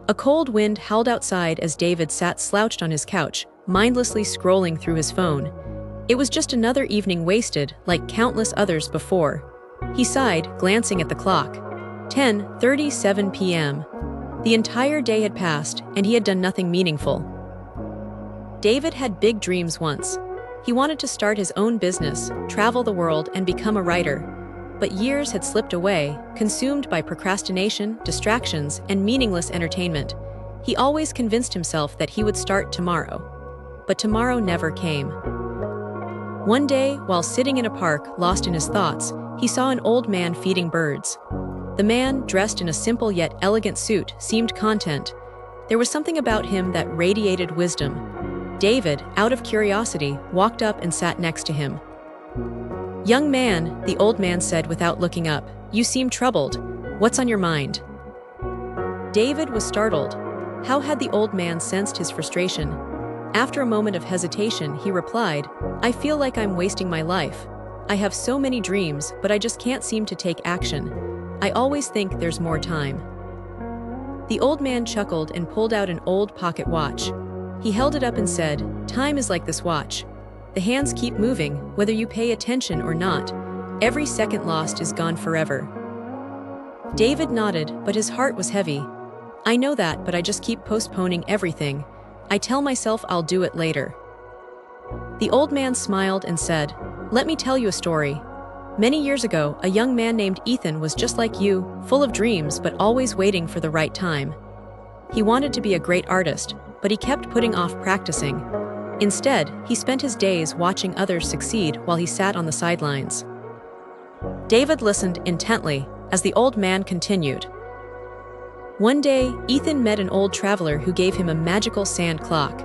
A cold wind howled outside as David sat slouched on his couch, mindlessly scrolling through his phone. It was just another evening wasted, like countless others before. He sighed, glancing at the clock. 10:37 p.m. The entire day had passed, and he had done nothing meaningful. David had big dreams once. He wanted to start his own business, travel the world, and become a writer. But years had slipped away, consumed by procrastination, distractions, and meaningless entertainment. He always convinced himself that he would start tomorrow. But tomorrow never came. One day, while sitting in a park, lost in his thoughts, he saw an old man feeding birds. The man, dressed in a simple yet elegant suit, seemed content. There was something about him that radiated wisdom. David, out of curiosity, walked up and sat next to him. "Young man," the old man said without looking up, "you seem troubled. What's on your mind?" David was startled. How had the old man sensed his frustration? After a moment of hesitation, he replied, "I feel like I'm wasting my life. I have so many dreams, but I just can't seem to take action. I always think there's more time." The old man chuckled and pulled out an old pocket watch. He held it up and said, "Time is like this watch. The hands keep moving, whether you pay attention or not. Every second lost is gone forever." David nodded, but his heart was heavy. "I know that, but I just keep postponing everything. I tell myself I'll do it later." The old man smiled and said, "Let me tell you a story. Many years ago, a young man named Ethan was just like you, full of dreams but always waiting for the right time. He wanted to be a great artist, but he kept putting off practicing. Instead, he spent his days watching others succeed while he sat on the sidelines." David listened intently as the old man continued. One day, Ethan met an old traveler who gave him a magical sand clock.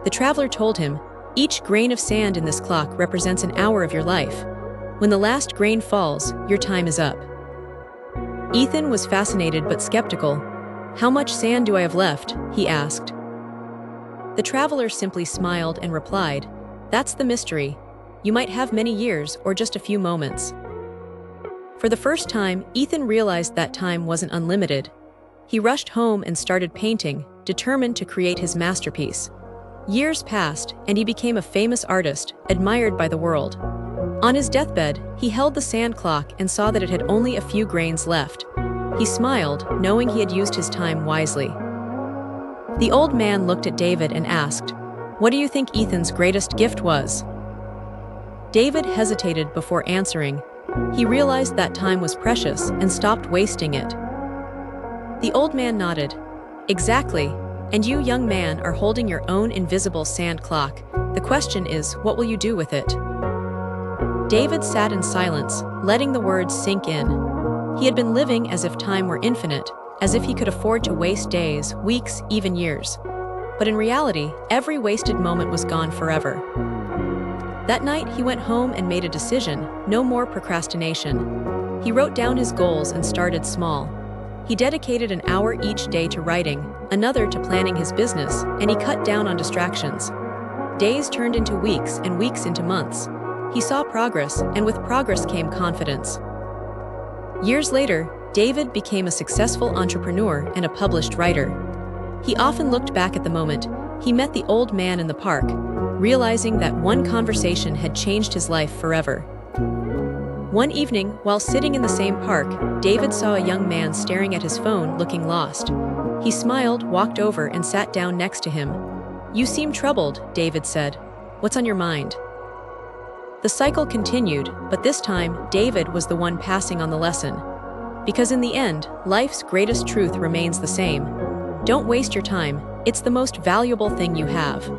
The traveler told him, "Each grain of sand in this clock represents an hour of your life. When the last grain falls, your time is up." Ethan was fascinated but skeptical. "How much sand do I have left?" he asked. The traveler simply smiled and replied, "That's the mystery. You might have many years or just a few moments." For the first time, Ethan realized that time wasn't unlimited. He rushed home and started painting, determined to create his masterpiece. Years passed, and he became a famous artist, admired by the world. On his deathbed, he held the sand clock and saw that it had only a few grains left. He smiled, knowing he had used his time wisely. The old man looked at David and asked, "What do you think Ethan's greatest gift was?" David hesitated before answering. He realized that time was precious and stopped wasting it. The old man nodded. "Exactly. And you, young man, are holding your own invisible sand clock. The question is, what will you do with it?" David sat in silence, letting the words sink in. He had been living as if time were infinite, as if he could afford to waste days, weeks, even years. But in reality, every wasted moment was gone forever. That night, he went home and made a decision: no more procrastination. He wrote down his goals and started small. He dedicated an hour each day to writing, another to planning his business, and he cut down on distractions. Days turned into weeks and weeks into months. He saw progress, and with progress came confidence. Years later, David became a successful entrepreneur and a published writer. He often looked back at the moment he met the old man in the park, realizing that one conversation had changed his life forever. One evening, while sitting in the same park, David saw a young man staring at his phone, looking lost. He smiled, walked over, and sat down next to him. "You seem troubled," David said. "What's on your mind?" The cycle continued, but this time, David was the one passing on the lesson. Because in the end, life's greatest truth remains the same. Don't waste your time. It's the most valuable thing you have.